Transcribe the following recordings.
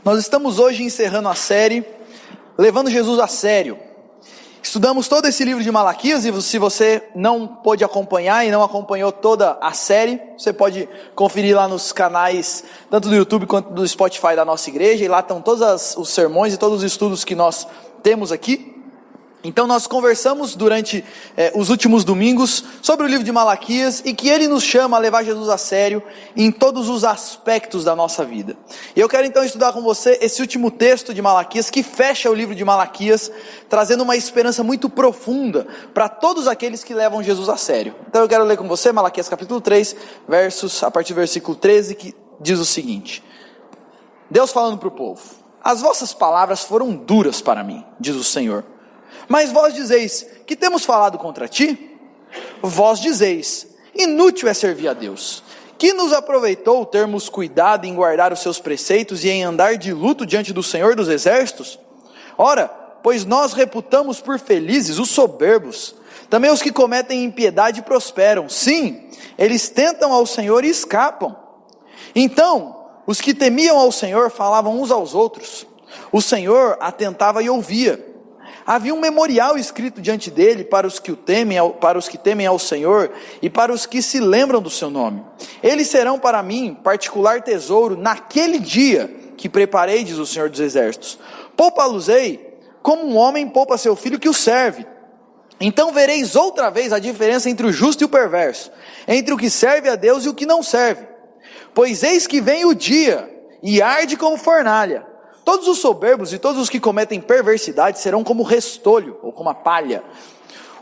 Nós estamos hoje encerrando a série Levando Jesus a Sério. Estudamos todo esse livro de Malaquias, e se você não pôde acompanhar e não acompanhou toda a série, você pode conferir lá nos canais, tanto do YouTube quanto do Spotify da nossa igreja, e lá estão todos os sermões e todos os estudos que nós temos aqui. Então nós conversamos durante os últimos domingos sobre o livro de Malaquias e que ele nos chama a levar Jesus a sério em todos os aspectos da nossa vida. E eu quero então estudar com você esse último texto de Malaquias que fecha o livro de Malaquias, trazendo uma esperança muito profunda para todos aqueles que levam Jesus a sério. Então eu quero ler com você Malaquias capítulo 3, a partir do versículo 13, que diz o seguinte: Deus falando para o povo: as vossas palavras foram duras para mim, diz o Senhor. Mas vós dizeis, que temos falado contra ti? Vós dizeis, inútil é servir a Deus. Que nos aproveitou termos cuidado em guardar os seus preceitos e em andar de luto diante do Senhor dos Exércitos? Ora, pois nós reputamos por felizes os soberbos. Também os que cometem impiedade prosperam. Sim, eles tentam ao Senhor e escapam. Então, os que temiam ao Senhor falavam uns aos outros. O Senhor atentava e ouvia. Havia um memorial escrito diante dele para os que temem ao Senhor e para os que se lembram do seu nome. Eles serão para mim particular tesouro naquele dia que preparei, diz o Senhor dos Exércitos. Poupa-los-ei como um homem poupa seu filho que o serve. Então vereis outra vez a diferença entre o justo e o perverso, entre o que serve a Deus e o que não serve. Pois eis que vem o dia e arde como fornalha. Todos os soberbos e todos os que cometem perversidade serão como restolho, ou como a palha.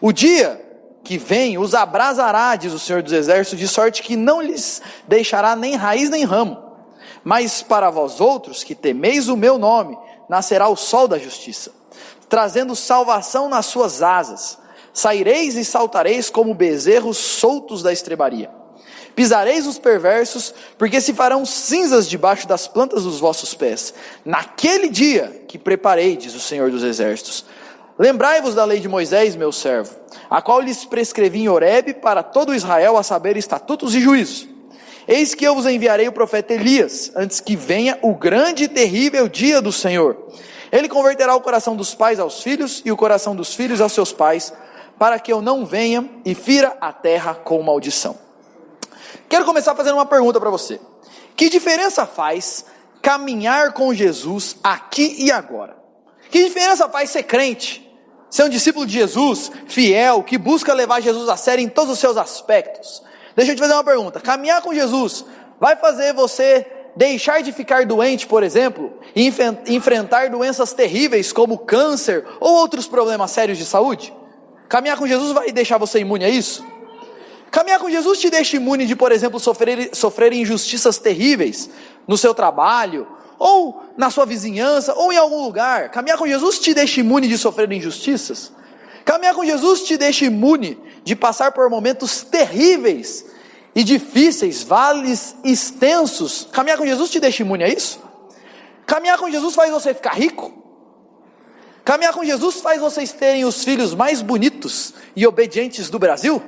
O dia que vem os abrasará, diz o Senhor dos Exércitos, de sorte que não lhes deixará nem raiz nem ramo. Mas para vós outros, que temeis o meu nome, nascerá o sol da justiça, trazendo salvação nas suas asas. Saireis e saltareis como bezerros soltos da estrebaria. Pisareis os perversos, porque se farão cinzas debaixo das plantas dos vossos pés. Naquele dia que preparei, diz o Senhor dos Exércitos. Lembrai-vos da lei de Moisés, meu servo, a qual lhes prescrevi em Horebe para todo Israel, a saber, estatutos e juízos. Eis que eu vos enviarei o profeta Elias, antes que venha o grande e terrível dia do Senhor. Ele converterá o coração dos pais aos filhos e o coração dos filhos aos seus pais, para que eu não venha e fira a terra com maldição. Quero começar fazendo uma pergunta para você. Que diferença faz caminhar com Jesus aqui e agora? Que diferença faz ser crente? Ser um discípulo de Jesus, fiel, que busca levar Jesus a sério em todos os seus aspectos? Deixa eu te fazer uma pergunta. Caminhar com Jesus vai fazer você deixar de ficar doente, por exemplo, e enfrentar doenças terríveis como câncer ou outros problemas sérios de saúde? Caminhar com Jesus vai deixar você imune a isso? Caminhar com Jesus te deixa imune de, por exemplo, sofrer injustiças terríveis no seu trabalho, ou na sua vizinhança, ou em algum lugar. Caminhar com Jesus te deixa imune de sofrer injustiças. Caminhar com Jesus te deixa imune de passar por momentos terríveis e difíceis, vales extensos. Caminhar com Jesus te deixa imune a isso? Caminhar com Jesus faz você ficar rico? Caminhar com Jesus faz vocês terem os filhos mais bonitos e obedientes do Brasil?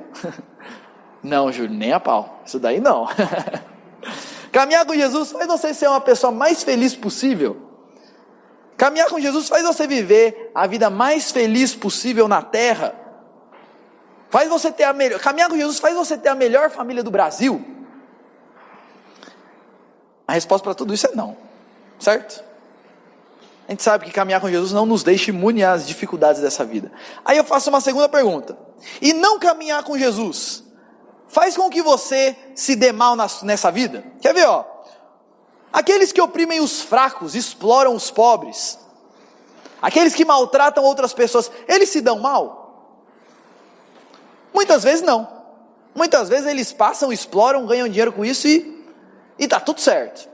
Não, Júlio, nem a pau. Isso daí não. Caminhar com Jesus faz você ser uma pessoa mais feliz possível. Caminhar com Jesus faz você viver a vida mais feliz possível na terra. Caminhar com Jesus faz você ter a melhor família do Brasil. A resposta para tudo isso é não. Certo? A gente sabe que caminhar com Jesus não nos deixa imune às dificuldades dessa vida. Aí eu faço uma segunda pergunta. E não caminhar com Jesus faz com que você se dê mal nessa vida? Quer ver, ó? Aqueles que oprimem os fracos, exploram os pobres, aqueles que maltratam outras pessoas, eles se dão mal? Muitas vezes não. Muitas vezes eles passam, exploram, ganham dinheiro com isso e tá tudo certo.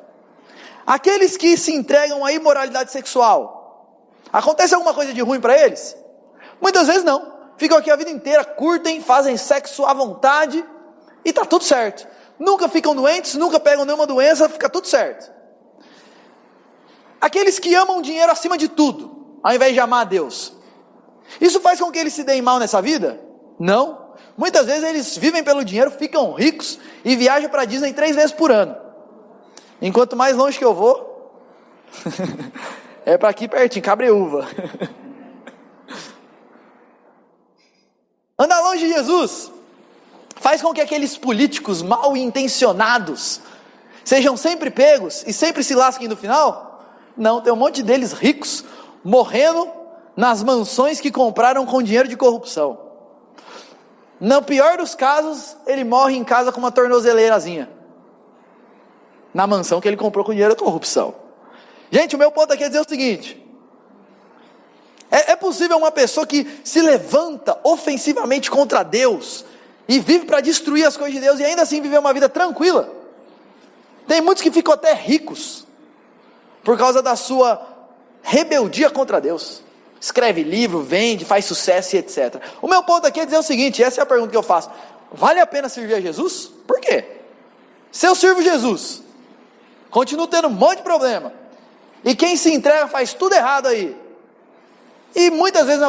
Aqueles que se entregam à imoralidade sexual, acontece alguma coisa de ruim para eles? Muitas vezes não. Ficam aqui a vida inteira, curtem, fazem sexo à vontade e tá tudo certo. Nunca ficam doentes, nunca pegam nenhuma doença, fica tudo certo. Aqueles que amam dinheiro acima de tudo, ao invés de amar a Deus, isso faz com que eles se deem mal nessa vida? Não. Muitas vezes eles vivem pelo dinheiro, ficam ricos e viajam para a Disney 3 vezes por ano. Enquanto mais longe que eu vou, É para aqui pertinho, Cabreúva. Andar longe de Jesus faz com que aqueles políticos mal intencionados sejam sempre pegos e sempre se lasquem no final? Não, tem um monte deles ricos, morrendo nas mansões que compraram com dinheiro de corrupção. No pior dos casos, ele morre em casa com uma tornozeleirazinha, na mansão que ele comprou com dinheiro de corrupção. Gente, o meu ponto aqui é dizer o seguinte: é possível uma pessoa que se levanta ofensivamente contra Deus e vive para destruir as coisas de Deus e ainda assim viver uma vida tranquila? Tem muitos que ficam até ricos por causa da sua rebeldia contra Deus. Escreve livro, vende, faz sucesso e etc. O meu ponto aqui é dizer o seguinte, essa é a pergunta que eu faço: vale a pena servir a Jesus? Por quê? Se eu sirvo Jesus, continuo tendo um monte de problema, e quem se entrega faz tudo errado aí, e muitas vezes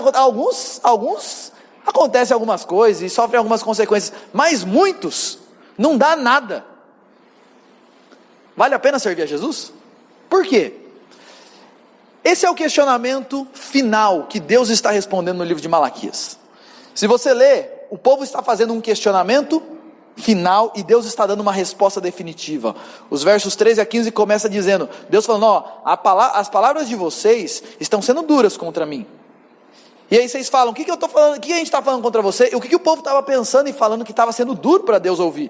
alguns acontecem algumas coisas e sofrem algumas consequências, mas muitos não dá nada. Vale a pena servir a Jesus? Por quê? Esse é o questionamento final que Deus está respondendo no livro de Malaquias. Se você ler, o povo está fazendo um questionamento final e Deus está dando uma resposta definitiva. Os versos 13 a 15 começa dizendo, Deus falando, as palavras de vocês estão sendo duras contra mim. E aí vocês falam, o que eu estou falando, o que a gente está falando contra você? E o que o povo estava pensando e falando que estava sendo duro para Deus ouvir?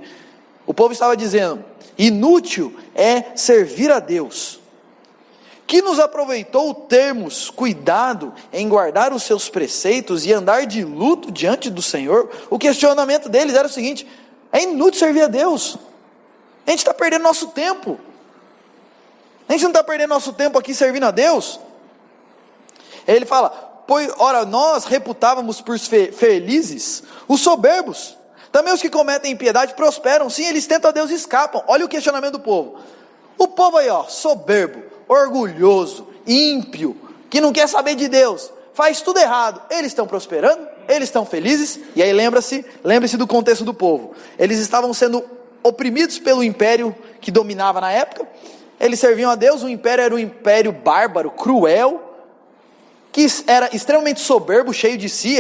O povo estava dizendo, inútil é servir a Deus, que nos aproveitou termos cuidado em guardar os seus preceitos e andar de luto diante do Senhor. O questionamento deles era o seguinte: é inútil servir a Deus, a gente está perdendo nosso tempo, a gente não está perdendo nosso tempo aqui servindo a Deus. Ele fala, pois ora nós reputávamos por felizes os soberbos, também os que cometem impiedade prosperam, sim, eles tentam a Deus e escapam. Olha o questionamento do povo, o povo aí soberbo, orgulhoso, ímpio, que não quer saber de Deus, faz tudo errado, eles estão prosperando, eles estão felizes. E aí lembre-se do contexto do povo, eles estavam sendo oprimidos pelo império que dominava na época, eles serviam a Deus, o império era um império bárbaro, cruel, que era extremamente soberbo, cheio de si,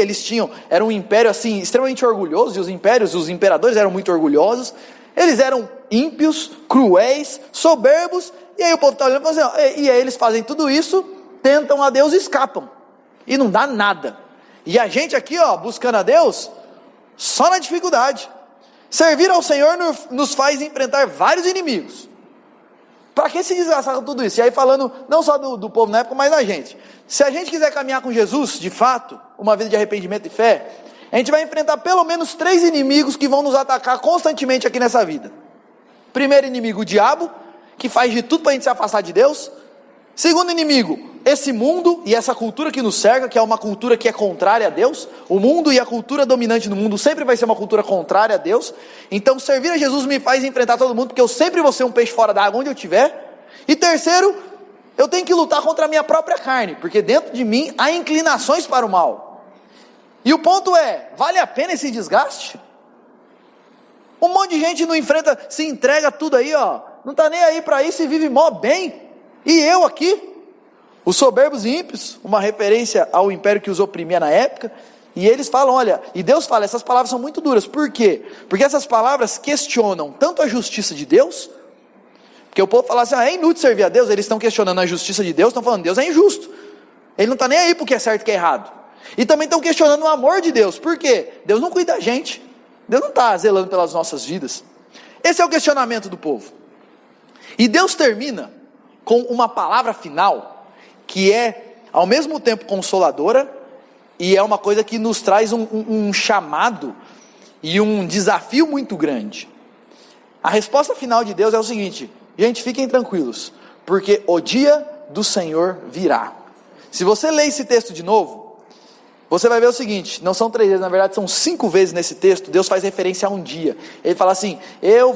era um império assim, extremamente orgulhoso, e os imperadores eram muito orgulhosos, eles eram ímpios, cruéis, soberbos. E aí o povo está olhando e falando assim, e aí eles fazem tudo isso, tentam a Deus e escapam, e não dá nada. E a gente aqui buscando a Deus, só na dificuldade. Servir ao Senhor nos faz enfrentar vários inimigos. Para que se desgastar com tudo isso? E aí falando não só do povo na época, mas da gente. Se a gente quiser caminhar com Jesus, de fato, uma vida de arrependimento e fé, a gente vai enfrentar pelo menos 3 inimigos que vão nos atacar constantemente aqui nessa vida. Primeiro inimigo, o diabo, que faz de tudo para a gente se afastar de Deus. Segundo inimigo, esse mundo e essa cultura que nos cerca, que é uma cultura que é contrária a Deus. O mundo e a cultura dominante no mundo sempre vai ser uma cultura contrária a Deus. Então servir a Jesus me faz enfrentar todo mundo, porque eu sempre vou ser um peixe fora da água onde eu estiver. E terceiro, eu tenho que lutar contra a minha própria carne, porque dentro de mim há inclinações para o mal. E o ponto é, vale a pena esse desgaste? Um monte de gente não enfrenta, se entrega tudo aí, não está nem aí para isso e vive mó bem. E eu aqui, os soberbos e ímpios, uma referência ao império que os oprimia na época. E eles falam, e Deus fala, essas palavras são muito duras. Por quê? Porque essas palavras questionam tanto a justiça de Deus, porque o povo fala assim, é inútil servir a Deus. Eles estão questionando a justiça de Deus, estão falando, Deus é injusto, Ele não está nem aí porque é certo e que é errado. E também estão questionando o amor de Deus. Por quê? Deus não cuida da gente, Deus não está zelando pelas nossas vidas. Esse é o questionamento do povo. E Deus termina com uma palavra final, que é ao mesmo tempo consoladora, e é uma coisa que nos traz um chamado e um desafio muito grande. A resposta final de Deus é o seguinte: gente, fiquem tranquilos, porque o dia do Senhor virá. Se você ler esse texto de novo, você vai ver o seguinte, não são 3 vezes, na verdade são 5 vezes nesse texto, Deus faz referência a um dia. Ele fala assim, eu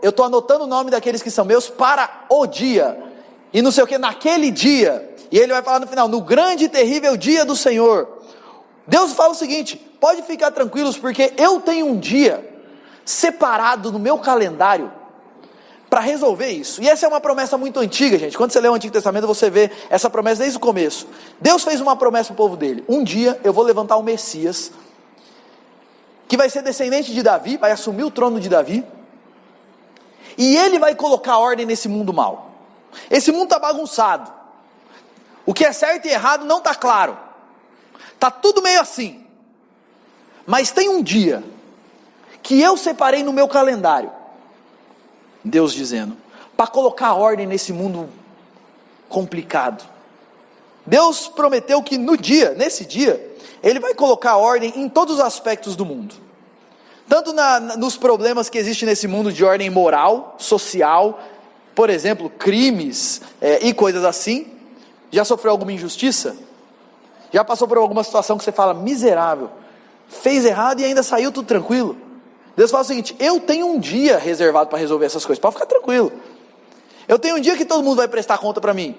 estou anotando o nome daqueles que são meus para o dia, e não sei o que, naquele dia, e ele vai falar no final, no grande e terrível dia do Senhor. Deus fala o seguinte, pode ficar tranquilos, porque eu tenho um dia separado no meu calendário, para resolver isso. E essa é uma promessa muito antiga, gente. Quando você lê o Antigo Testamento, você vê essa promessa desde o começo. Deus fez uma promessa para o povo dele: um dia eu vou levantar o Messias, que vai ser descendente de Davi, vai assumir o trono de Davi, e ele vai colocar ordem nesse mundo mau. Esse mundo está bagunçado, o que é certo e errado não está claro, está tudo meio assim, mas tem um dia, que eu separei no meu calendário, Deus dizendo, para colocar ordem nesse mundo complicado. Deus prometeu que nesse dia, Ele vai colocar ordem em todos os aspectos do mundo. Tanto nos problemas que existem nesse mundo de ordem moral, social, por exemplo, crimes e coisas assim. Já sofreu alguma injustiça? Já passou por alguma situação que você fala, miserável, fez errado e ainda saiu tudo tranquilo? Deus fala o seguinte: eu tenho um dia reservado para resolver essas coisas, pode ficar tranquilo. Eu tenho um dia que todo mundo vai prestar conta para mim.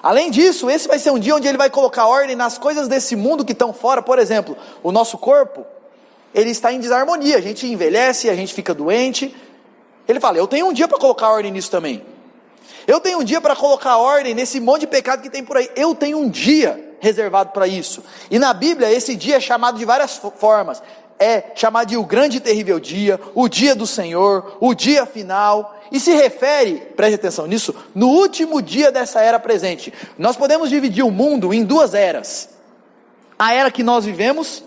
Além disso, esse vai ser um dia onde Ele vai colocar ordem nas coisas desse mundo que estão fora. Por exemplo, o nosso corpo, ele está em desarmonia, a gente envelhece, a gente fica doente. Ele fala, eu tenho um dia para colocar ordem nisso também. Eu tenho um dia para colocar ordem nesse monte de pecado que tem por aí. Eu tenho um dia reservado para isso. E na Bíblia, esse dia é chamado de várias formas. É chamado de o grande e terrível dia, o dia do Senhor, o dia final. E se refere, preste atenção nisso, no último dia dessa era presente. Nós podemos dividir o mundo em duas eras. A era que nós vivemos.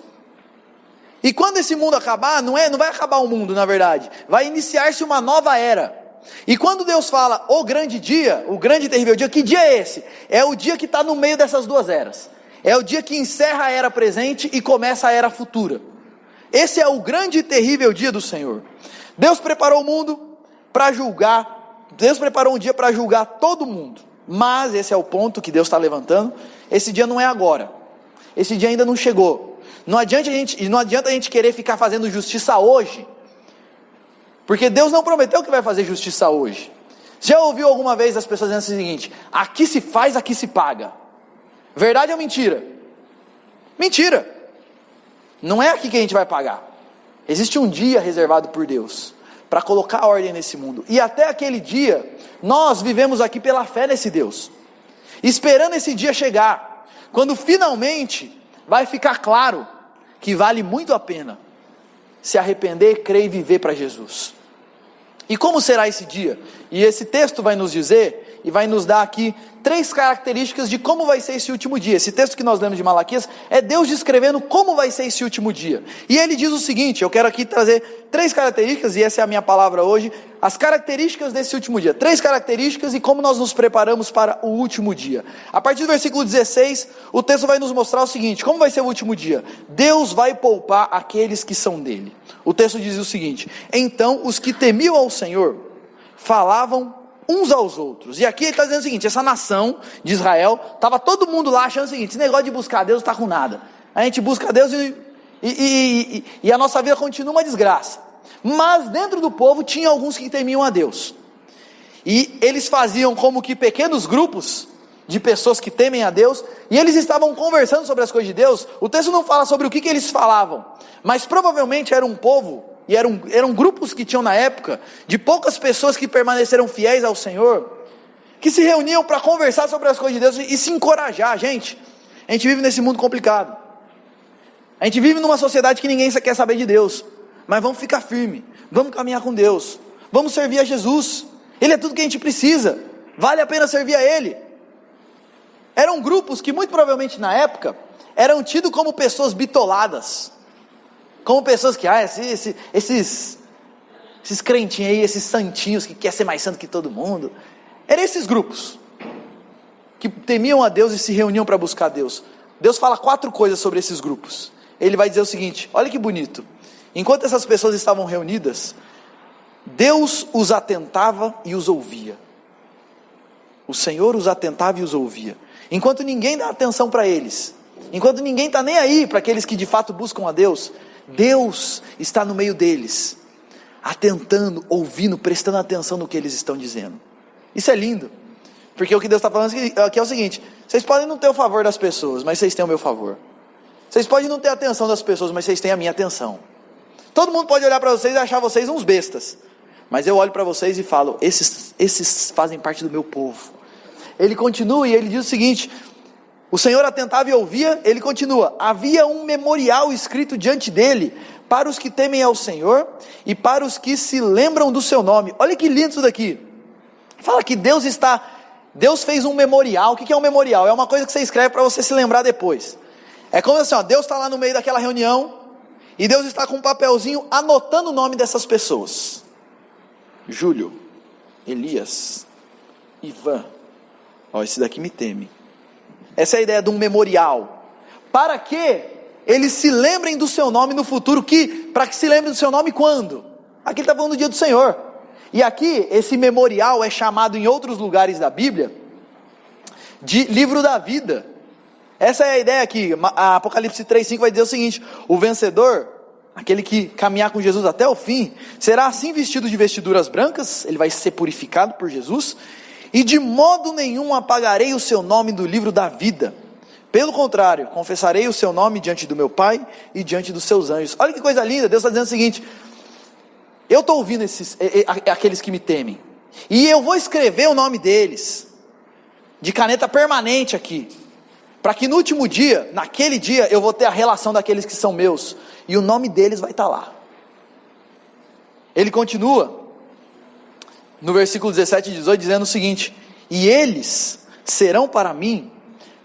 E quando esse mundo acabar, não vai acabar o mundo, na verdade. Vai iniciar-se uma nova era. E quando Deus fala o grande dia, o grande e terrível dia, que dia é esse? É o dia que está no meio dessas duas eras. É o dia que encerra a era presente e começa a era futura. Esse é o grande e terrível dia do Senhor. Deus preparou o mundo para julgar. Deus preparou um dia para julgar todo mundo. Mas esse é o ponto que Deus está levantando. Esse dia não é agora. Esse dia ainda não chegou. Não adianta a gente querer ficar fazendo justiça hoje, porque Deus não prometeu que vai fazer justiça hoje. Já ouviu alguma vez as pessoas dizendo o seguinte: aqui se faz, aqui se paga? Verdade ou mentira? Mentira. Não é aqui que a gente vai pagar. Existe um dia reservado por Deus para colocar ordem nesse mundo, e até aquele dia nós vivemos aqui pela fé nesse Deus, esperando esse dia chegar, quando finalmente vai ficar claro que vale muito a pena se arrepender, crer e viver para Jesus. E como será esse dia? E esse texto vai nos dizer, e vai nos dar aqui 3 características de como vai ser esse último dia. Esse texto que nós lemos de Malaquias é Deus descrevendo como vai ser esse último dia. E ele diz o seguinte, eu quero aqui trazer 3 características, e essa é a minha palavra hoje, as características desse último dia. 3 características e como nós nos preparamos para o último dia. A partir do versículo 16, o texto vai nos mostrar o seguinte: como vai ser o último dia? Deus vai poupar aqueles que são dele. O texto diz o seguinte: então os que temiam ao Senhor falavam uns aos outros. E aqui ele está dizendo o seguinte: essa nação de Israel, estava todo mundo lá achando o seguinte: esse negócio de buscar Deus não está com nada. A gente busca Deus e a nossa vida continua uma desgraça. Mas dentro do povo tinha alguns que temiam a Deus. E eles faziam como que pequenos grupos de pessoas que temem a Deus, e eles estavam conversando sobre as coisas de Deus. O texto não fala sobre o que eles falavam, mas provavelmente era um povo, e eram grupos que tinham na época, de poucas pessoas que permaneceram fiéis ao Senhor, que se reuniam para conversar sobre as coisas de Deus e se encorajar. Gente, a gente vive nesse mundo complicado, a gente vive numa sociedade que ninguém quer saber de Deus, mas vamos ficar firme, vamos caminhar com Deus, vamos servir a Jesus, Ele é tudo que a gente precisa, vale a pena servir a Ele. Eram grupos que muito provavelmente na época, eram tidos como pessoas bitoladas, como pessoas que, esses crentinhos aí, esses santinhos que quer ser mais santo que todo mundo, eram esses grupos, que temiam a Deus e se reuniam para buscar Deus. Deus fala 4 coisas sobre esses grupos. Ele vai dizer o seguinte, olha que bonito: enquanto essas pessoas estavam reunidas, Deus os atentava e os ouvia. O Senhor os atentava e os ouvia. Enquanto ninguém dá atenção para eles, enquanto ninguém está nem aí para aqueles que de fato buscam a Deus, Deus está no meio deles, atentando, ouvindo, prestando atenção no que eles estão dizendo. Isso é lindo, porque o que Deus está falando aqui é o seguinte: vocês podem não ter o favor das pessoas, mas vocês têm o meu favor. Vocês podem não ter a atenção das pessoas, mas vocês têm a minha atenção. Todo mundo pode olhar para vocês e achar vocês uns bestas, mas eu olho para vocês e falo, esses fazem parte do meu povo. Ele continua e ele diz o seguinte, o Senhor atentava e ouvia, ele continua, havia um memorial escrito diante dele, para os que temem ao Senhor, e para os que se lembram do seu nome. Olha que lindo isso daqui, fala que Deus fez um memorial. O que é um memorial? É uma coisa que você escreve para você se lembrar depois. É como assim, Deus está lá no meio daquela reunião, e Deus está com um papelzinho anotando o nome dessas pessoas. Júlio, Elias, Ivan, esse daqui me teme. Essa é a ideia de um memorial, para que eles se lembrem do seu nome no futuro, para que se lembrem do seu nome quando? Aqui ele está falando do dia do Senhor, e aqui esse memorial é chamado em outros lugares da Bíblia, de livro da vida. Essa é a ideia aqui, a Apocalipse 3:5 vai dizer o seguinte, o vencedor, aquele que caminhar com Jesus até o fim, será assim vestido de vestiduras brancas, ele vai ser purificado por Jesus, e de modo nenhum apagarei o seu nome do livro da vida, pelo contrário, confessarei o seu nome diante do meu Pai e diante dos seus anjos. Olha que coisa linda, Deus está dizendo o seguinte, eu estou ouvindo aqueles que me temem, e eu vou escrever o nome deles, de caneta permanente aqui, para que no último dia, naquele dia, eu vou ter a relação daqueles que são meus, e o nome deles vai estar lá. Ele continua, no versículo 17 e 18, dizendo o seguinte, e eles serão para mim,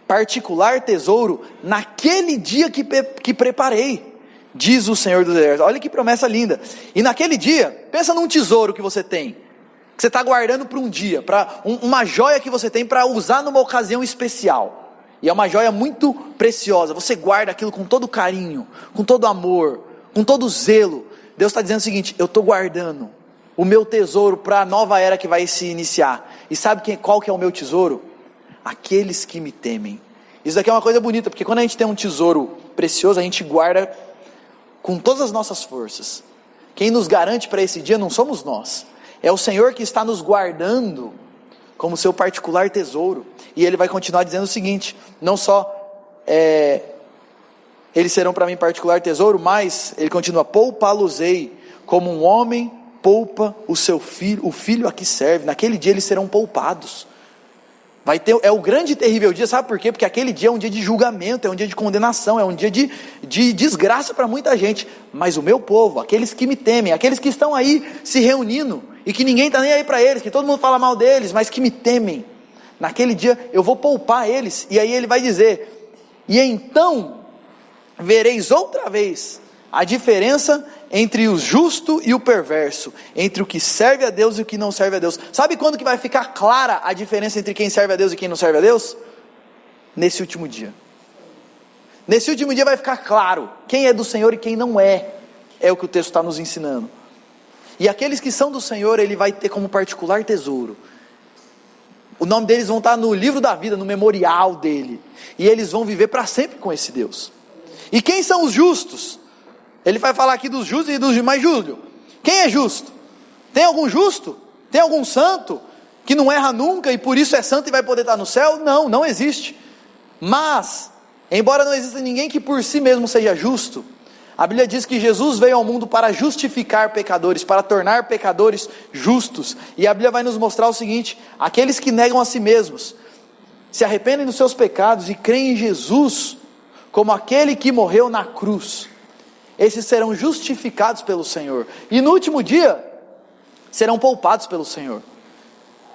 particular tesouro, naquele dia que preparei, diz o Senhor dos Exércitos. Olha que promessa linda, e naquele dia, pensa num tesouro que você tem, que você está guardando para um dia, para uma joia que você tem para usar numa ocasião especial, e é uma joia muito preciosa, você guarda aquilo com todo carinho, com todo amor, com todo zelo. Deus está dizendo o seguinte, eu estou guardando o meu tesouro para a nova era que vai se iniciar, e sabe qual que é o meu tesouro? Aqueles que me temem. Isso daqui é uma coisa bonita, porque quando a gente tem um tesouro precioso, a gente guarda com todas as nossas forças. Quem nos garante para esse dia não somos nós, é o Senhor que está nos guardando como seu particular tesouro. E ele vai continuar dizendo o seguinte, não só eles serão para mim particular tesouro, mas ele continua, poupá-los-ei como um homem poupa o seu filho, o filho a que serve. Naquele dia eles serão poupados. É o grande e terrível dia, sabe por quê? Porque aquele dia é um dia de julgamento, é um dia de condenação, é um dia de desgraça para muita gente, mas o meu povo, aqueles que me temem, aqueles que estão aí se reunindo, e que ninguém está nem aí para eles, que todo mundo fala mal deles, mas que me temem, naquele dia eu vou poupar eles. E aí ele vai dizer, e então vereis outra vez a diferença entre o justo e o perverso, entre o que serve a Deus e o que não serve a Deus. Sabe quando que vai ficar clara a diferença entre quem serve a Deus e quem não serve a Deus? Nesse último dia. Nesse último dia vai ficar claro quem é do Senhor e quem não é o que o texto está nos ensinando. E aqueles que são do Senhor, ele vai ter como particular tesouro. O nome deles vão estar no livro da vida, no memorial dele, e eles vão viver para sempre com esse Deus. E quem são os justos? Ele vai falar aqui dos justos e dos demais. Júlio, quem é justo? Tem algum justo? Tem algum santo que não erra nunca e por isso é santo e vai poder estar no céu? Não, não existe. Mas, embora não exista ninguém que por si mesmo seja justo, a Bíblia diz que Jesus veio ao mundo para justificar pecadores, para tornar pecadores justos. E a Bíblia vai nos mostrar o seguinte, aqueles que negam a si mesmos, se arrependem dos seus pecados e creem em Jesus como aquele que morreu na cruz, esses serão justificados pelo Senhor, e no último dia, serão poupados pelo Senhor,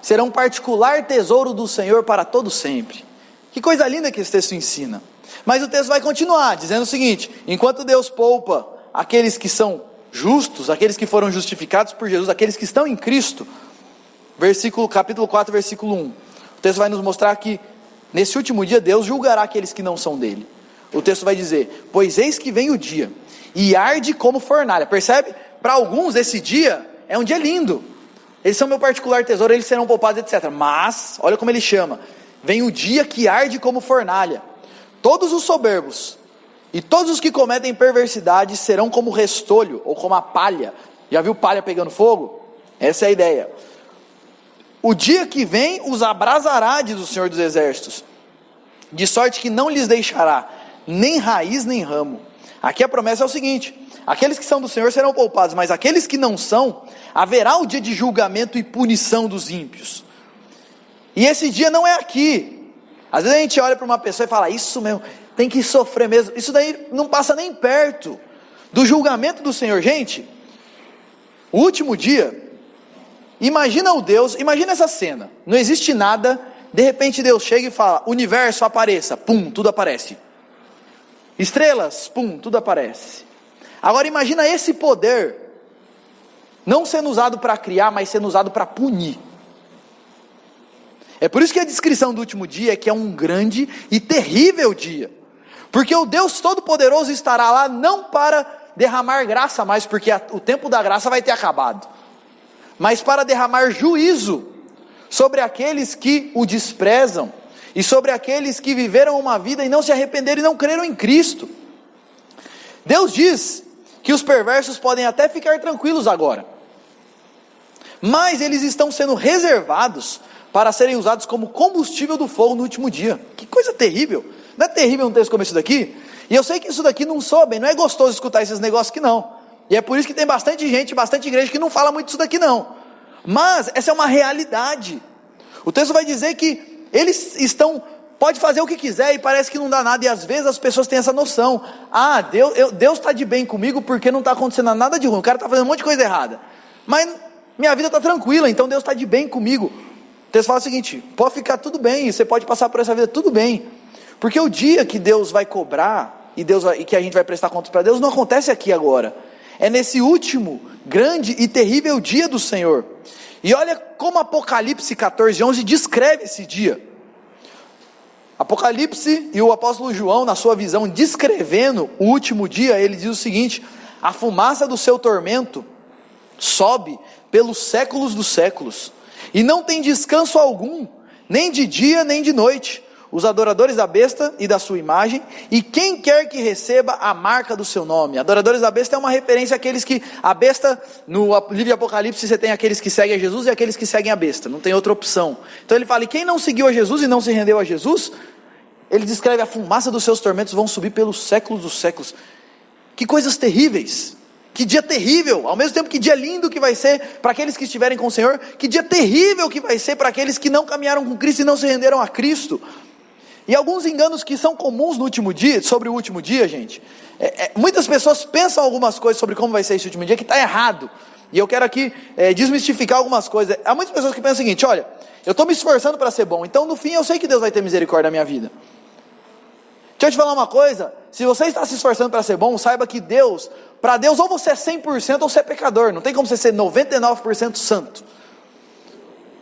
serão particular tesouro do Senhor para todo sempre. Que coisa linda que esse texto ensina. Mas o texto vai continuar, dizendo o seguinte, enquanto Deus poupa aqueles que são justos, aqueles que foram justificados por Jesus, aqueles que estão em Cristo, capítulo 4, versículo 1, o texto vai nos mostrar que, nesse último dia, Deus julgará aqueles que não são dele. O texto vai dizer, pois eis que vem o dia, e arde como fornalha. Percebe? Para alguns esse dia é um dia lindo, eles são meu particular tesouro, eles serão poupados, etc. Mas, olha como ele chama, vem o dia que arde como fornalha, todos os soberbos, e todos os que cometem perversidade serão como restolho, ou como a palha. Já viu palha pegando fogo? Essa é a ideia. O dia que vem os abrasará, diz o Senhor dos Exércitos, de sorte que não lhes deixará nem raiz nem ramo. Aqui a promessa é o seguinte, aqueles que são do Senhor serão poupados, mas aqueles que não são, haverá o dia de julgamento e punição dos ímpios. E esse dia não é aqui. Às vezes a gente olha para uma pessoa e fala, isso mesmo, tem que sofrer mesmo. Isso daí não passa nem perto do julgamento do Senhor. Gente, o último dia, imagina essa cena, não existe nada, de repente Deus chega e fala, universo apareça, pum, tudo aparece. Estrelas, pum, tudo aparece. Agora imagina esse poder, não sendo usado para criar, mas sendo usado para punir. É por isso que a descrição do último dia é que é um grande e terrível dia. Porque o Deus Todo-Poderoso estará lá não para derramar graça mais, porque o tempo da graça vai ter acabado. Mas para derramar juízo sobre aqueles que o desprezam. E sobre aqueles que viveram uma vida e não se arrependeram e não creram em Cristo. Deus diz que os perversos podem até ficar tranquilos agora. Mas eles estão sendo reservados para serem usados como combustível do fogo no último dia. Que coisa terrível. Não é terrível um texto como esse daqui? E eu sei que isso daqui não soa bem, não é gostoso escutar esses negócios aqui não. E é por isso que tem bastante gente, bastante igreja que não fala muito disso daqui não. Mas essa é uma realidade. O texto vai dizer que eles pode fazer o que quiser e parece que não dá nada. E às vezes as pessoas têm essa noção. Ah, Deus está de bem comigo porque não está acontecendo nada de ruim. O cara está fazendo um monte de coisa errada. Mas minha vida está tranquila, então Deus está de bem comigo. O texto fala o seguinte, pode ficar tudo bem, você pode passar por essa vida tudo bem. Porque o dia que Deus vai cobrar e que a gente vai prestar contas para Deus não acontece aqui agora. É nesse último grande e terrível dia do Senhor. E olha como Apocalipse 14:11 descreve esse dia. Apocalipse e o apóstolo João, na sua visão, descrevendo o último dia, ele diz o seguinte: a fumaça do seu tormento sobe pelos séculos dos séculos, e não tem descanso algum, nem de dia nem de noite, os adoradores da besta e da sua imagem, e quem quer que receba a marca do seu nome. Adoradores da besta é uma referência àqueles que, a besta, no livro de Apocalipse você tem aqueles que seguem a Jesus e aqueles que seguem a besta, não tem outra opção. Então ele fala, e quem não seguiu a Jesus e não se rendeu a Jesus, ele descreve a fumaça dos seus tormentos vão subir pelos séculos dos séculos. Que coisas terríveis, que dia terrível, ao mesmo tempo que dia lindo que vai ser para aqueles que estiverem com o Senhor, que dia terrível que vai ser para aqueles que não caminharam com Cristo e não se renderam a Cristo. E alguns enganos que são comuns no último dia, sobre o último dia, gente, muitas pessoas pensam algumas coisas sobre como vai ser esse último dia, que está errado, e eu quero aqui desmistificar algumas coisas. Há muitas pessoas que pensam o seguinte, olha, eu estou me esforçando para ser bom, então no fim eu sei que Deus vai ter misericórdia da minha vida. Deixa eu te falar uma coisa, se você está se esforçando para ser bom, saiba que para Deus ou você é 100% ou você é pecador, não tem como você ser 99% santo.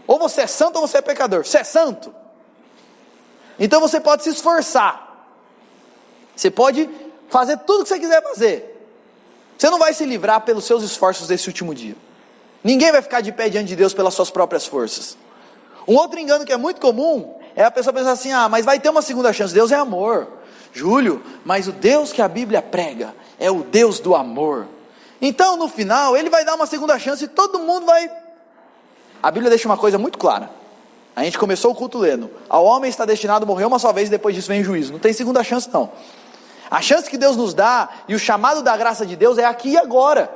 Ou você é santo ou você é pecador. Você é santo, então você pode se esforçar, você pode fazer tudo o que você quiser fazer, você não vai se livrar pelos seus esforços desse último dia. Ninguém vai ficar de pé diante de Deus pelas suas próprias forças. Um outro engano que é muito comum é a pessoa pensar assim, mas vai ter uma segunda chance. Deus é amor, Júlio, mas o Deus que a Bíblia prega é o Deus do amor. Então no final ele vai dar uma segunda chance e todo mundo vai... A Bíblia deixa uma coisa muito clara. A gente começou o culto lendo, ao homem está destinado a morrer uma só vez e depois disso vem o juízo. Não tem segunda chance não. A chance que Deus nos dá e o chamado da graça de Deus é aqui e agora.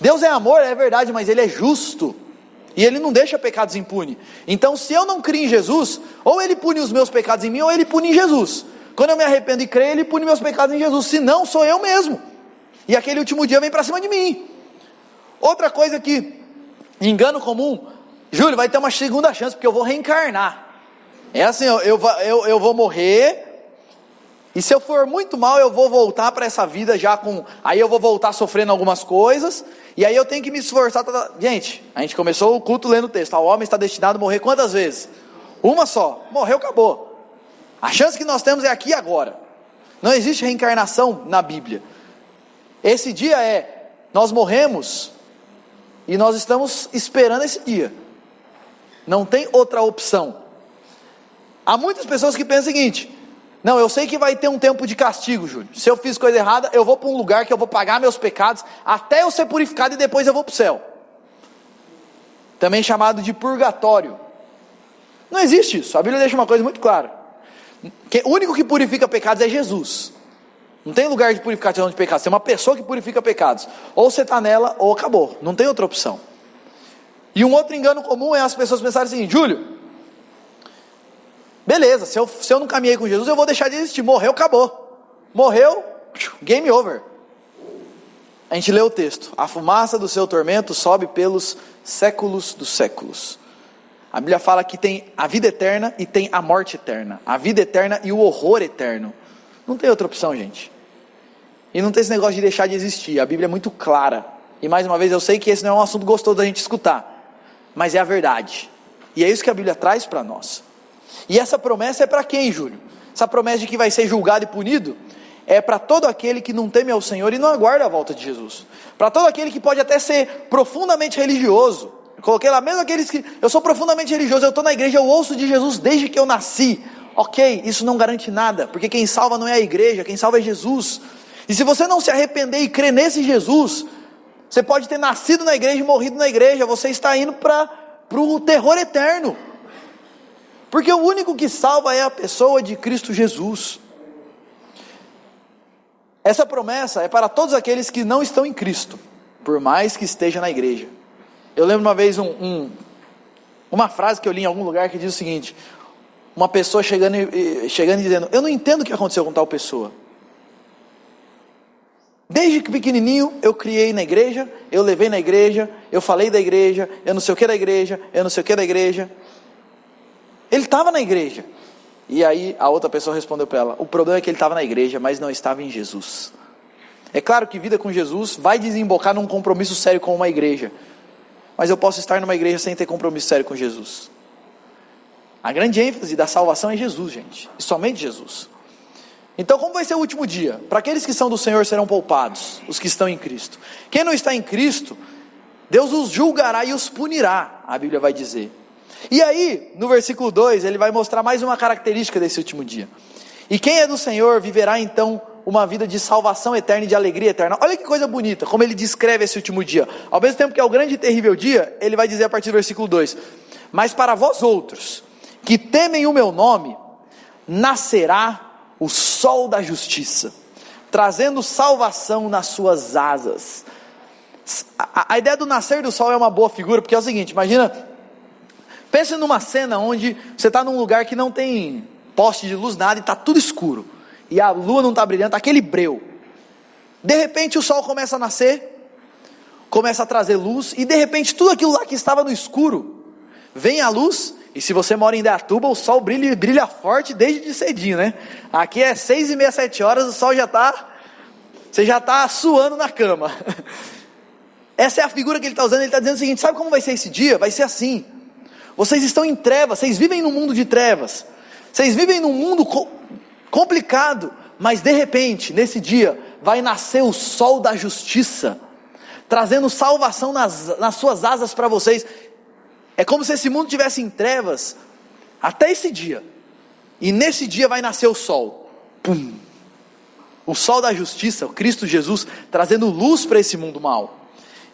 Deus é amor, é verdade, mas Ele é justo. E Ele não deixa pecados impunes. Então se eu não crio em Jesus, ou Ele pune os meus pecados em mim, ou Ele pune em Jesus. Quando eu me arrependo e creio, Ele pune meus pecados em Jesus. Se não, sou eu mesmo. E aquele último dia vem para cima de mim. Outra coisa que, engano comum, Júlio, vai ter uma segunda chance, porque eu vou reencarnar. É assim, eu vou morrer, e se eu for muito mal, eu vou voltar para essa vida já com... Aí eu vou voltar sofrendo algumas coisas, e aí eu tenho que me esforçar. Gente, a gente começou o culto lendo o texto. O homem está destinado a morrer quantas vezes? Uma só. Morreu, acabou. A chance que nós temos é aqui e agora. Não existe reencarnação na Bíblia. Esse dia nós morremos, e nós estamos esperando esse dia. Não tem outra opção. Há muitas pessoas que pensam o seguinte, não, eu sei que vai ter um tempo de castigo, Júlio. Se eu fiz coisa errada, eu vou para um lugar que eu vou pagar meus pecados, até eu ser purificado e depois eu vou para o céu. Também chamado de purgatório. Não existe isso, a Bíblia deixa uma coisa muito clara. O único que purifica pecados é Jesus. Não tem lugar de purificação de pecados, tem uma pessoa que purifica pecados. Ou você está nela, ou acabou, não tem outra opção. E um outro engano comum é as pessoas pensarem assim: Júlio, beleza, se eu não caminhei com Jesus, eu vou deixar de existir. Morreu, acabou. Morreu, game over. A gente lê o texto: a fumaça do seu tormento sobe pelos séculos dos séculos. A Bíblia fala que tem a vida eterna e tem a morte eterna. A vida eterna e o horror eterno. Não tem outra opção, gente. E não tem esse negócio de deixar de existir. A Bíblia é muito clara. E mais uma vez, eu sei que esse não é um assunto gostoso da gente escutar, mas é a verdade. E é isso que a Bíblia traz para nós. E essa promessa é para quem, Júlio? Essa promessa de que vai ser julgado e punido é para todo aquele que não teme ao Senhor e não aguarda a volta de Jesus. Para todo aquele que pode até ser profundamente religioso. Eu coloquei lá, mesmo aqueles que... Eu sou profundamente religioso, eu estou na igreja, eu ouço de Jesus desde que eu nasci. Ok, isso não garante nada, porque quem salva não é a igreja, quem salva é Jesus. E se você não se arrepender e crer nesse Jesus, você pode ter nascido na igreja e morrido na igreja, você está indo para o terror eterno. Porque o único que salva é a pessoa de Cristo Jesus. Essa promessa é para todos aqueles que não estão em Cristo, por mais que esteja na igreja. Eu lembro uma vez uma frase que eu li em algum lugar que diz o seguinte: uma pessoa chegando e dizendo: eu não entendo o que aconteceu com tal pessoa. Desde que pequenininho eu criei na igreja, eu levei na igreja, eu falei da igreja, eu não sei o que da igreja, eu não sei o que da igreja. Ele estava na igreja. E aí a outra pessoa respondeu para ela: o problema é que ele estava na igreja, mas não estava em Jesus. É claro que vida com Jesus vai desembocar num compromisso sério com uma igreja, mas eu posso estar numa igreja sem ter compromisso sério com Jesus. A grande ênfase da salvação é Jesus, gente, e somente Jesus. Então, como vai ser o último dia? Para aqueles que são do Senhor serão poupados, os que estão em Cristo. Quem não está em Cristo, Deus os julgará e os punirá, a Bíblia vai dizer. E aí, no versículo 2, ele vai mostrar mais uma característica desse último dia. E quem é do Senhor viverá então uma vida de salvação eterna e de alegria eterna. Olha que coisa bonita, como ele descreve esse último dia. Ao mesmo tempo que é o grande e terrível dia, ele vai dizer a partir do versículo 2: mas para vós outros, que temem o meu nome, nascerá o sol da justiça, trazendo salvação nas suas asas. A ideia do nascer do sol é uma boa figura, porque é o seguinte: imagina, pense numa cena onde você está num lugar que não tem poste de luz, nada, e está tudo escuro, e a lua não está brilhando, está aquele breu. De repente o sol começa a nascer, começa a trazer luz, e de repente tudo aquilo lá que estava no escuro, vem a luz. E se você mora em Indaiatuba, o sol brilha forte desde de cedinho, né? Aqui é 6h30, 7 horas, o sol você já está suando na cama. Essa é a figura que ele está usando. Ele está dizendo o seguinte: sabe como vai ser esse dia? Vai ser assim: vocês estão em trevas, vocês vivem num mundo de trevas, vocês vivem num mundo complicado, mas de repente, nesse dia, vai nascer o sol da justiça, trazendo salvação nas suas asas para vocês. É como se esse mundo estivesse em trevas até esse dia, e nesse dia vai nascer o sol. Pum! O sol da justiça, o Cristo Jesus, trazendo luz para esse mundo mau.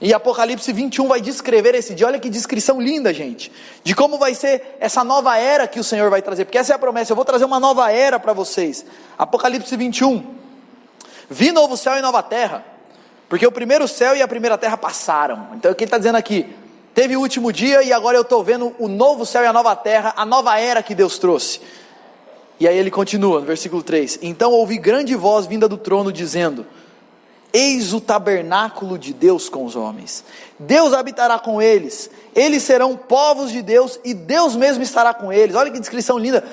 E Apocalipse 21 vai descrever esse dia. Olha que descrição linda, gente, de como vai ser essa nova era que o Senhor vai trazer, porque essa é a promessa: eu vou trazer uma nova era para vocês. Apocalipse 21: vi novo céu e nova terra, porque o primeiro céu e a primeira terra passaram. Então o que ele está dizendo aqui? Teve o último dia e agora eu estou vendo o novo céu e a nova terra, a nova era que Deus trouxe. E aí ele continua no versículo 3: então ouvi grande voz vinda do trono dizendo: eis o tabernáculo de Deus com os homens, Deus habitará com eles, eles serão povos de Deus e Deus mesmo estará com eles. Olha que descrição linda.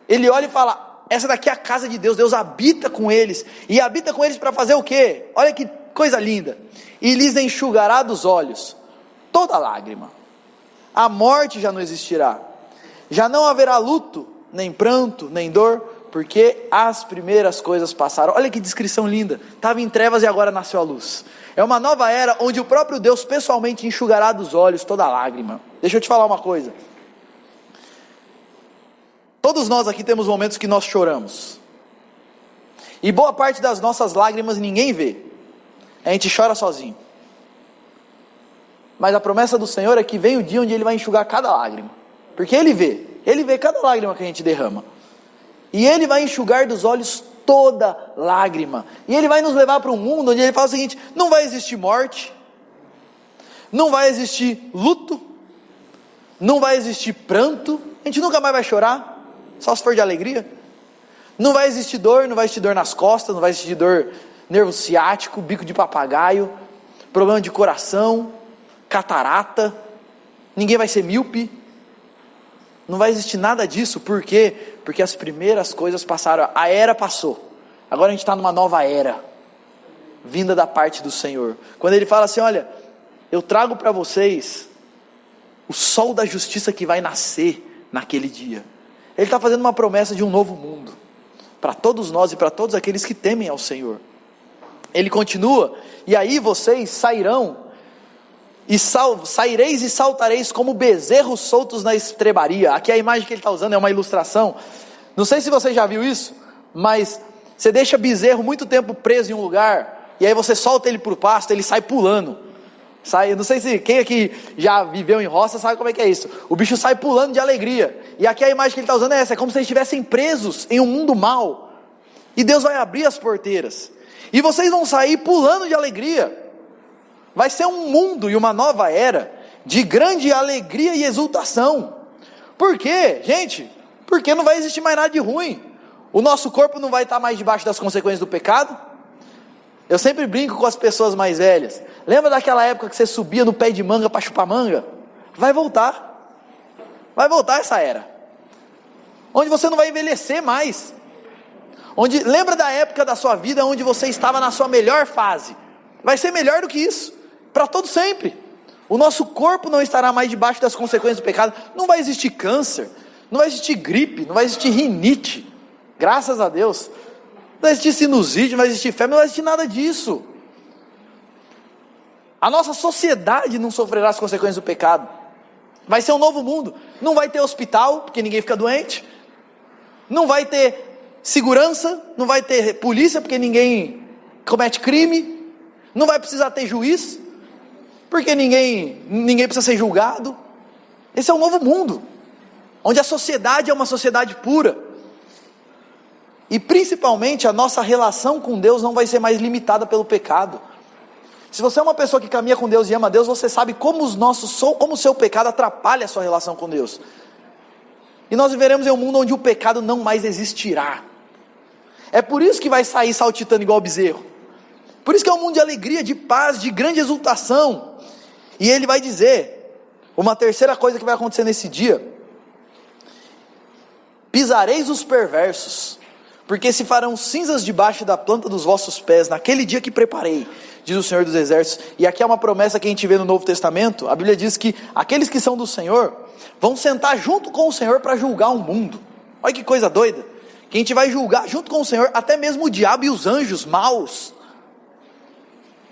Ele olha e fala: essa daqui é a casa de Deus, Deus habita com eles, e habita com eles para fazer o quê? Olha que coisa linda: e lhes enxugará dos olhos toda lágrima, a morte já não existirá, já não haverá luto, nem pranto, nem dor, porque as primeiras coisas passaram. Olha que descrição linda. Estava em trevas e agora nasceu a luz. É uma nova era onde o próprio Deus pessoalmente enxugará dos olhos toda lágrima. Deixa eu te falar uma coisa: todos nós aqui temos momentos que nós choramos, e boa parte das nossas lágrimas ninguém vê, a gente chora sozinho. Mas a promessa do Senhor é que vem o dia onde Ele vai enxugar cada lágrima, porque Ele vê cada lágrima que a gente derrama, e Ele vai enxugar dos olhos toda lágrima. E Ele vai nos levar para um mundo onde Ele fala o seguinte: não vai existir morte, não vai existir luto, não vai existir pranto, a gente nunca mais vai chorar, só se for de alegria. Não vai existir dor, não vai existir dor nas costas, não vai existir dor, nervo ciático, bico de papagaio, problema de coração, catarata, ninguém vai ser míope, não vai existir nada disso. Por quê? Porque as primeiras coisas passaram, a era passou, agora a gente está numa nova era, vinda da parte do Senhor. Quando Ele fala assim: olha, eu trago para vocês o sol da justiça que vai nascer naquele dia. Ele está fazendo uma promessa de um novo mundo, para todos nós e para todos aqueles que temem ao Senhor. Ele continua: e aí vocês sairão, saireis e saltareis como bezerros soltos na estrebaria. Aqui a imagem que ele está usando é uma ilustração, não sei se você já viu isso, mas você deixa bezerro muito tempo preso em um lugar, e aí você solta ele para o pasto, ele sai pulando, não sei se quem aqui já viveu em roça sabe como é que é isso, o bicho sai pulando de alegria. E aqui a imagem que ele está usando é essa, é como se eles estivessem presos em um mundo mau, e Deus vai abrir as porteiras, e vocês vão sair pulando de alegria. Vai ser um mundo e uma nova era de grande alegria e exultação. Por quê, gente? Porque não vai existir mais nada de ruim. O nosso corpo não vai estar mais debaixo das consequências do pecado. Eu sempre brinco com as pessoas mais velhas. Lembra daquela época que você subia no pé de manga para chupar manga? Vai voltar. Vai voltar essa era. Onde você não vai envelhecer mais. Lembra da época da sua vida onde você estava na sua melhor fase? Vai ser melhor do que isso, para todo sempre. O nosso corpo não estará mais debaixo das consequências do pecado. Não vai existir câncer, não vai existir gripe, não vai existir rinite, graças a Deus. Não vai existir sinusite, não vai existir febre, não vai existir nada disso. A nossa sociedade não sofrerá as consequências do pecado. Vai ser um novo mundo. Não vai ter hospital, porque ninguém fica doente. Não vai ter segurança, não vai ter polícia, porque ninguém comete crime. Não vai precisar ter juiz, porque ninguém precisa ser julgado. Esse é um novo mundo, onde a sociedade é uma sociedade pura. E principalmente a nossa relação com Deus não vai ser mais limitada pelo pecado. Se você é uma pessoa que caminha com Deus e ama Deus, você sabe como o seu pecado atrapalha a sua relação com Deus. E nós viveremos em um mundo onde o pecado não mais existirá. É por isso que vai sair saltitando igual bezerro. Por isso que é um mundo de alegria, de paz, de grande exultação. E ele vai dizer, uma terceira coisa que vai acontecer nesse dia: pisareis os perversos, porque se farão cinzas debaixo da planta dos vossos pés, naquele dia que preparei, diz o Senhor dos Exércitos. E aqui é uma promessa que a gente vê no Novo Testamento. A Bíblia diz que aqueles que são do Senhor, vão sentar junto com o Senhor para julgar o mundo. Olha que coisa doida, que a gente vai julgar junto com o Senhor, até mesmo o diabo e os anjos maus.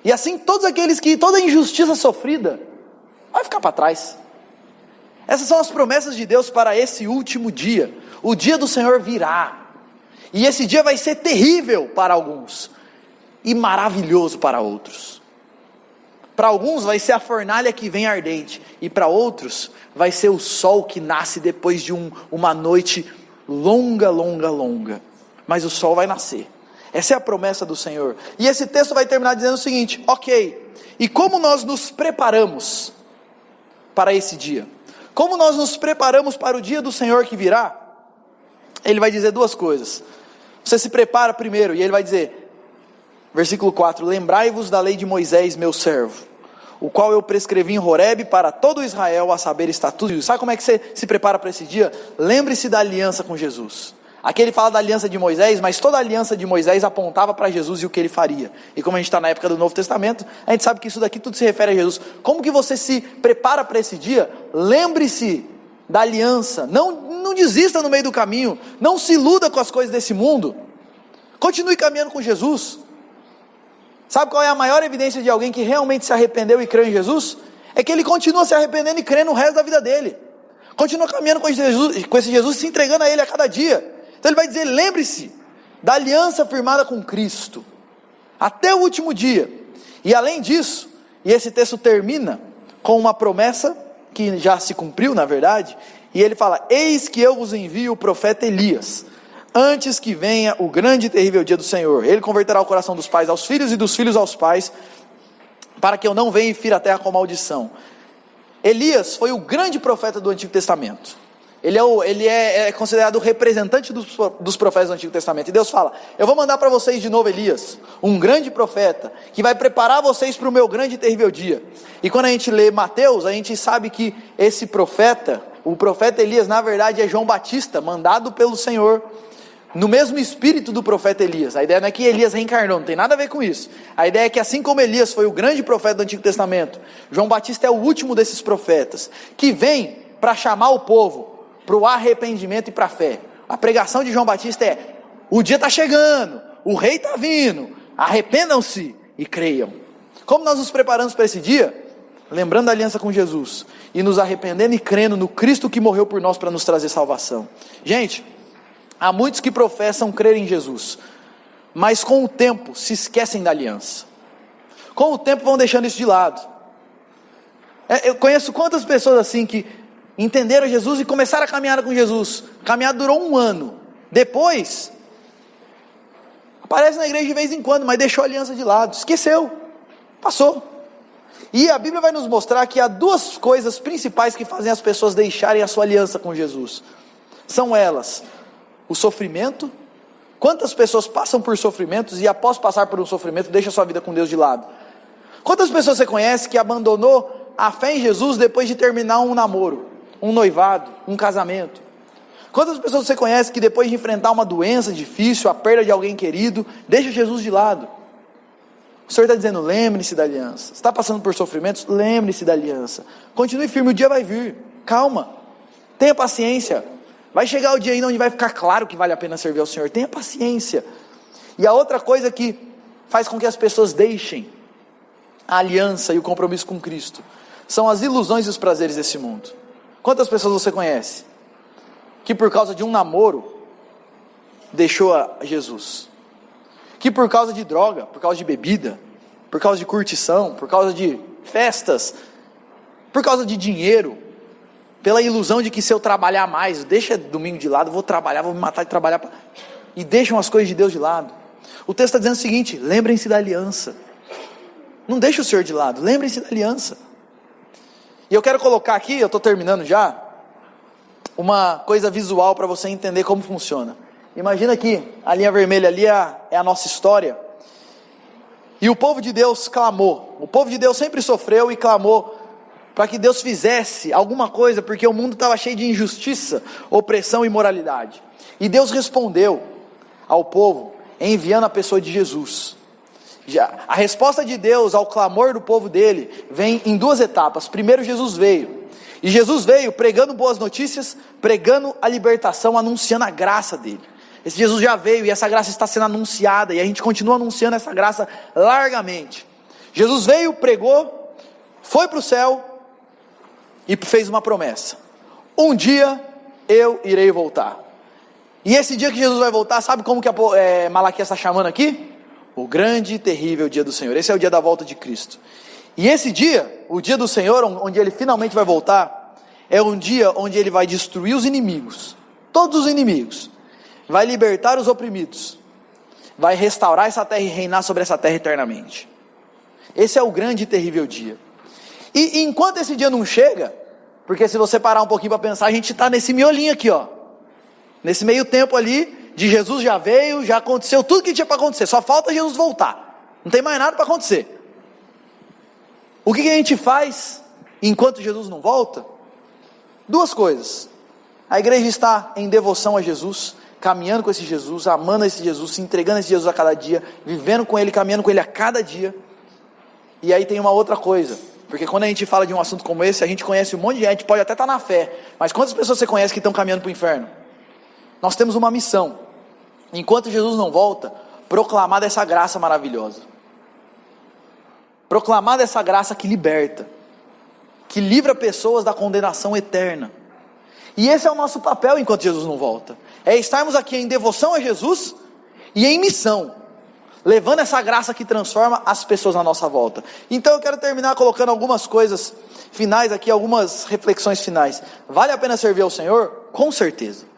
E assim toda injustiça sofrida vai ficar para trás. Essas são as promessas de Deus para esse último dia. O dia do Senhor virá, e esse dia vai ser terrível para alguns, e maravilhoso para outros. Para alguns vai ser a fornalha que vem ardente, e para outros vai ser o sol que nasce depois de uma noite longa, mas o sol vai nascer. Essa é a promessa do Senhor. E esse texto vai terminar dizendo o seguinte: ok, e como nós nos preparamos para esse dia? Como nós nos preparamos para o dia do Senhor que virá? Ele vai dizer duas coisas. Você se prepara primeiro, e ele vai dizer, versículo 4: lembrai-vos da lei de Moisés, meu servo, o qual eu prescrevi em Horebe para todo Israel, a saber, estatutos. Sabe como é que você se prepara para esse dia? Lembre-se da aliança com Jesus. Aqui ele fala da aliança de Moisés, mas toda a aliança de Moisés apontava para Jesus e o que ele faria. E como a gente está na época do Novo Testamento, a gente sabe que isso daqui tudo se refere a Jesus. Como que você se prepara para esse dia? Lembre-se da aliança. Não desista no meio do caminho. Não se iluda com as coisas desse mundo. Continue caminhando com Jesus. Sabe qual é a maior evidência de alguém que realmente se arrependeu e creu em Jesus? É que ele continua se arrependendo e crendo o resto da vida dele. Continua caminhando com esse Jesus, se entregando a ele a cada dia. Então ele vai dizer, lembre-se da aliança firmada com Cristo, até o último dia. E além disso, e esse texto termina com uma promessa, que já se cumpriu na verdade, e ele fala, eis que eu vos envio o profeta Elias, antes que venha o grande e terrível dia do Senhor. Ele converterá o coração dos pais aos filhos e dos filhos aos pais, para que eu não venha e fira a terra com maldição. Elias foi o grande profeta do Antigo Testamento. Ele é considerado o representante dos profetas do Antigo Testamento. E Deus fala: eu vou mandar para vocês de novo Elias, um grande profeta, que vai preparar vocês para o meu grande e terrível dia. E quando a gente lê Mateus, a gente sabe que esse profeta, o profeta Elias, na verdade é João Batista, mandado pelo Senhor, no mesmo espírito do profeta Elias. A ideia não é que Elias reencarnou, não tem nada a ver com isso. A ideia é que assim como Elias foi o grande profeta do Antigo Testamento, João Batista é o último desses profetas, que vem para chamar o povo para o arrependimento e para a fé. A pregação de João Batista é: o dia está chegando, o rei está vindo, arrependam-se e creiam. Como nós nos preparamos para esse dia? Lembrando da aliança com Jesus, e nos arrependendo e crendo no Cristo que morreu por nós para nos trazer salvação. Gente, há muitos que professam crer em Jesus, mas com o tempo se esquecem da aliança. Com o tempo vão deixando isso de lado. Eu conheço quantas pessoas assim que entenderam Jesus e começaram a caminhar com Jesus. A caminhada durou 1 ano. Depois, aparece na igreja de vez em quando, mas deixou a aliança de lado. Esqueceu. Passou. E a Bíblia vai nos mostrar que há 2 coisas principais que fazem as pessoas deixarem a sua aliança com Jesus. São elas: o sofrimento. Quantas pessoas passam por sofrimentos e após passar por um sofrimento, deixa a sua vida com Deus de lado? Quantas pessoas você conhece que abandonou a fé em Jesus depois de terminar um namoro, um noivado, um casamento? Quantas pessoas você conhece que depois de enfrentar uma doença difícil, a perda de alguém querido, deixa Jesus de lado? O Senhor está dizendo: lembre-se da aliança. Você está passando por sofrimentos? Lembre-se da aliança. Continue firme, o dia vai vir. Calma, tenha paciência. Vai chegar o dia ainda onde vai ficar claro que vale a pena servir ao Senhor. Tenha paciência. E a outra coisa que faz com que as pessoas deixem a aliança e o compromisso com Cristo são as ilusões e os prazeres desse mundo. Quantas pessoas você conhece que por causa de um namoro deixou a Jesus? Que por causa de droga, por causa de bebida, por causa de curtição, por causa de festas, por causa de dinheiro, pela ilusão de que se eu trabalhar mais, deixa domingo de lado, vou trabalhar, vou me matar de trabalhar, e deixam as coisas de Deus de lado. O texto está dizendo o seguinte: lembrem-se da aliança. Não deixe o Senhor de lado, lembrem-se da aliança. E eu quero colocar aqui, eu estou terminando já, uma coisa visual para você entender como funciona. Imagina que a linha vermelha ali é a nossa história, e o povo de Deus clamou. O povo de Deus sempre sofreu e clamou para que Deus fizesse alguma coisa, porque o mundo estava cheio de injustiça, opressão e imoralidade. E Deus respondeu ao povo enviando a pessoa de Jesus. A resposta de Deus ao clamor do povo dele vem em 2 etapas. Primeiro, Jesus veio, e Jesus veio pregando boas notícias, pregando a libertação, anunciando a graça dele. Esse Jesus já veio e essa graça está sendo anunciada, e a gente continua anunciando essa graça largamente. Jesus veio, pregou, foi para o céu e fez uma promessa: um dia eu irei voltar. E esse dia que Jesus vai voltar, sabe como que Malaquias está chamando aqui? O grande e terrível dia do Senhor. Esse é o dia da volta de Cristo. E esse dia, o dia do Senhor, onde Ele finalmente vai voltar, é um dia onde Ele vai destruir os inimigos, todos os inimigos, vai libertar os oprimidos, vai restaurar essa terra e reinar sobre essa terra eternamente. Esse é o grande e terrível dia. E enquanto esse dia não chega, porque se você parar um pouquinho para pensar, a gente está nesse miolinho aqui, ó, nesse meio tempo ali, de Jesus já veio, já aconteceu tudo que tinha para acontecer, só falta Jesus voltar, não tem mais nada para acontecer. O que a gente faz enquanto Jesus não volta? 2 coisas. A igreja está em devoção a Jesus, caminhando com esse Jesus, amando esse Jesus, se entregando a esse Jesus a cada dia, vivendo com Ele, caminhando com Ele a cada dia. E aí tem uma outra coisa, porque quando a gente fala de um assunto como esse, a gente conhece um monte de gente, pode até estar na fé, mas quantas pessoas você conhece que estão caminhando para o inferno? Nós temos uma missão, enquanto Jesus não volta, proclamar dessa graça maravilhosa, proclamar dessa graça que liberta, que livra pessoas da condenação eterna. E esse é o nosso papel enquanto Jesus não volta, é estarmos aqui em devoção a Jesus e em missão, levando essa graça que transforma as pessoas à nossa volta. Então eu quero terminar colocando algumas coisas finais aqui, algumas reflexões finais. Vale a pena servir ao Senhor? Com certeza.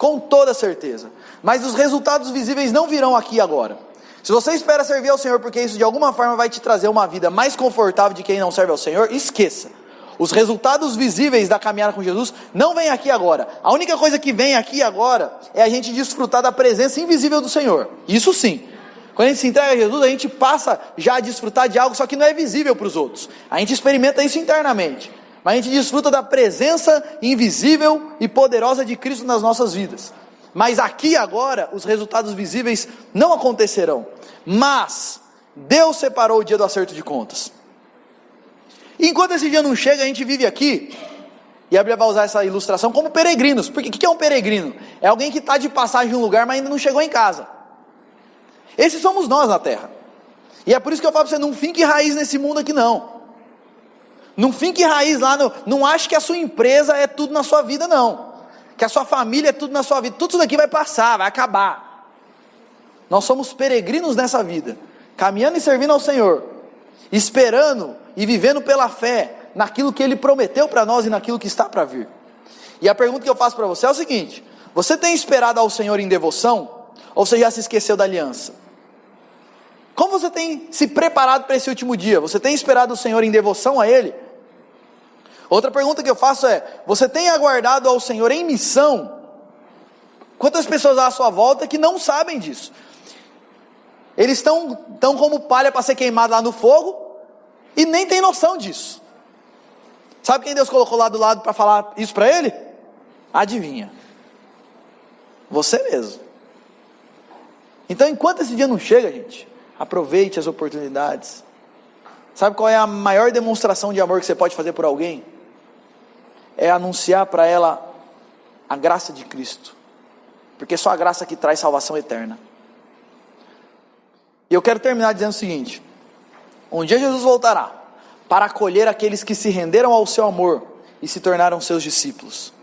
com toda certeza. Mas os resultados visíveis não virão aqui e agora. Se você espera servir ao Senhor porque isso de alguma forma vai te trazer uma vida mais confortável de quem não serve ao Senhor, esqueça. Os resultados visíveis da caminhada com Jesus não vêm aqui e agora. A única coisa que vem aqui e agora é a gente desfrutar da presença invisível do Senhor. Isso sim. Quando a gente se entrega a Jesus, a gente passa já a desfrutar de algo, só que não é visível para os outros. A gente experimenta isso internamente. Mas a gente desfruta da presença invisível e poderosa de Cristo nas nossas vidas. Mas aqui e agora, os resultados visíveis não acontecerão. Mas Deus separou o dia do acerto de contas. E enquanto esse dia não chega, a gente vive aqui, e a Bíblia vai usar essa ilustração como peregrinos. Porque o que é um peregrino? É alguém que está de passagem em um lugar, mas ainda não chegou em casa. Esses somos nós na terra. E é por isso que eu falo para você, não finque raiz nesse mundo aqui não. Não finque raiz lá, não ache que a sua empresa é tudo na sua vida não. Que a sua família é tudo na sua vida. Tudo isso daqui vai passar, vai acabar. Nós somos peregrinos nessa vida, caminhando e servindo ao Senhor, esperando e vivendo pela fé naquilo que Ele prometeu para nós e naquilo que está para vir. E a pergunta que eu faço para você é o seguinte: você tem esperado ao Senhor em devoção? Ou você já se esqueceu da aliança? Como você tem se preparado para esse último dia? Você tem esperado o Senhor em devoção a Ele? Outra pergunta que eu faço é: você tem aguardado ao Senhor em missão? Quantas pessoas à sua volta que não sabem disso? Eles estão como palha para ser queimado lá no fogo e nem tem noção disso. Sabe quem Deus colocou lá do lado para falar isso para ele? Adivinha? Você mesmo. Então, enquanto esse dia não chega, gente, aproveite as oportunidades. Sabe qual é a maior demonstração de amor que você pode fazer por alguém? É anunciar para ela a graça de Cristo. Porque só a graça que traz salvação eterna. E eu quero terminar dizendo o seguinte: um dia Jesus voltará para acolher aqueles que se renderam ao seu amor e se tornaram seus discípulos.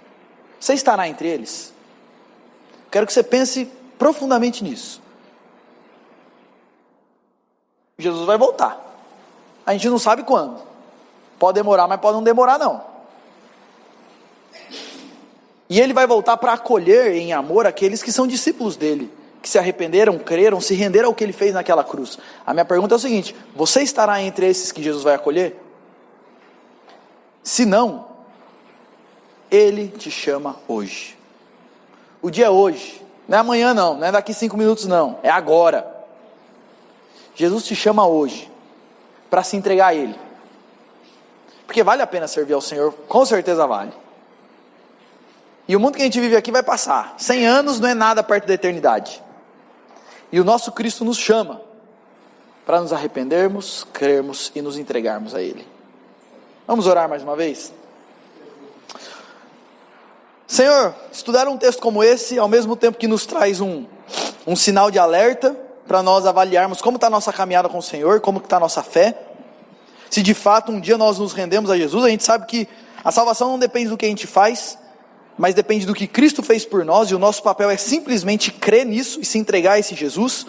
Você estará entre eles? Quero que você pense profundamente nisso. Jesus vai voltar. A gente não sabe quando. Pode demorar, mas pode não demorar não. E Ele vai voltar para acolher em amor aqueles que são discípulos dEle, que se arrependeram, creram, se renderam ao que Ele fez naquela cruz. A minha pergunta é o seguinte: você estará entre esses que Jesus vai acolher? Se não, Ele te chama hoje. O dia é hoje. Não é amanhã não, não é daqui 5 minutos não, é agora. Jesus te chama hoje para se entregar a Ele. Porque vale a pena servir ao Senhor, com certeza vale. E o mundo que a gente vive aqui vai passar. 100 anos não é nada perto da eternidade. E o nosso Cristo nos chama para nos arrependermos, crermos e nos entregarmos a Ele. Vamos orar mais uma vez? Senhor, estudar um texto como esse, ao mesmo tempo que nos traz um sinal de alerta, para nós avaliarmos como está a nossa caminhada com o Senhor, como está a nossa fé. Se de fato um dia nós nos rendemos a Jesus, a gente sabe que a salvação não depende do que a gente faz, mas depende do que Cristo fez por nós, e o nosso papel é simplesmente crer nisso e se entregar a esse Jesus.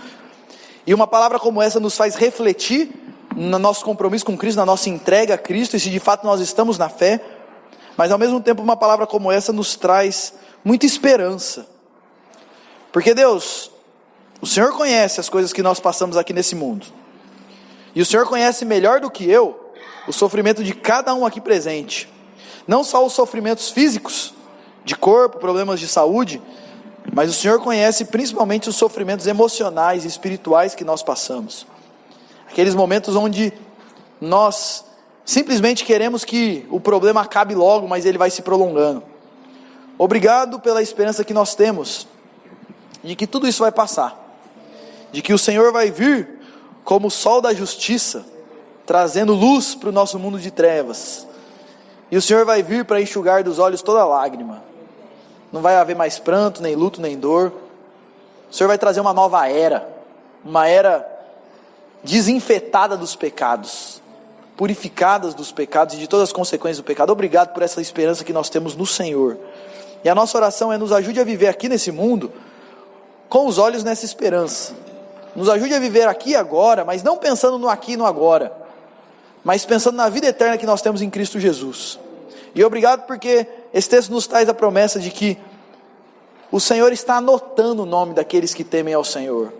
E uma palavra como essa nos faz refletir no nosso compromisso com Cristo, na nossa entrega a Cristo, e se de fato nós estamos na fé. Mas ao mesmo tempo uma palavra como essa nos traz muita esperança. Porque Deus, o Senhor conhece as coisas que nós passamos aqui nesse mundo. E o Senhor conhece melhor do que eu o sofrimento de cada um aqui presente. Não só os sofrimentos físicos, de corpo, problemas de saúde, mas o Senhor conhece principalmente os sofrimentos emocionais e espirituais que nós passamos. Aqueles momentos onde nós simplesmente queremos que o problema acabe logo, mas ele vai se prolongando. Obrigado pela esperança que nós temos, de que tudo isso vai passar, de que o Senhor vai vir como o sol da justiça, trazendo luz para o nosso mundo de trevas, e o Senhor vai vir para enxugar dos olhos toda lágrima. Não vai haver mais pranto, nem luto, nem dor. O Senhor vai trazer uma nova era, uma era desinfetada dos pecados, purificadas dos pecados e de todas as consequências do pecado. Obrigado por essa esperança que nós temos no Senhor. E a nossa oração é: nos ajude a viver aqui nesse mundo com os olhos nessa esperança. Nos ajude a viver aqui e agora, mas não pensando no aqui e no agora, mas pensando na vida eterna que nós temos em Cristo Jesus. E obrigado porque esse texto nos traz a promessa de que o Senhor está anotando o nome daqueles que temem ao Senhor.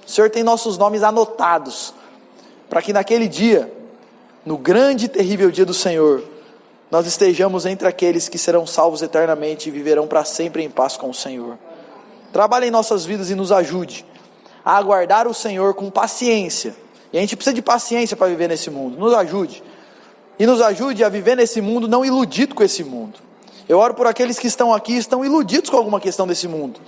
O Senhor tem nossos nomes anotados, para que naquele dia, no grande e terrível dia do Senhor, nós estejamos entre aqueles que serão salvos eternamente e viverão para sempre em paz com o Senhor. Trabalhe em nossas vidas e nos ajude a aguardar o Senhor com paciência. E a gente precisa de paciência para viver nesse mundo. Nos ajude. E nos ajude a viver nesse mundo não iludido com esse mundo. Eu oro por aqueles que estão aqui e estão iludidos com alguma questão desse mundo,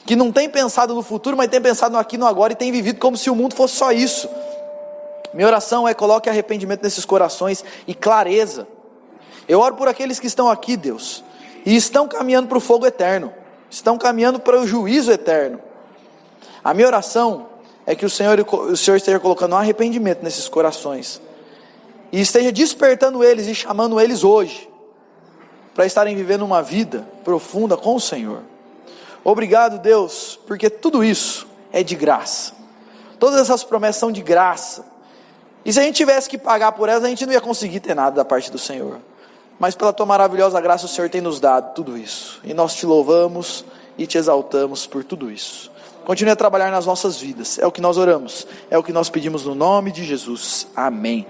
que não tem pensado no futuro, mas tem pensado no aqui e no agora, e tem vivido como se o mundo fosse só isso. Minha oração é: coloque arrependimento nesses corações e clareza. Eu oro por aqueles que estão aqui, Deus, e estão caminhando para o fogo eterno, estão caminhando para o juízo eterno. A minha oração é que o Senhor esteja colocando um arrependimento nesses corações, e esteja despertando eles e chamando eles hoje, para estarem vivendo uma vida profunda com o Senhor. Obrigado, Deus, porque tudo isso é de graça. Todas essas promessas são de graça. E se a gente tivesse que pagar por elas, a gente não ia conseguir ter nada da parte do Senhor. Mas pela tua maravilhosa graça, o Senhor tem nos dado tudo isso. E nós te louvamos e te exaltamos por tudo isso. Continue a trabalhar nas nossas vidas. É o que nós oramos. É o que nós pedimos no nome de Jesus. Amém.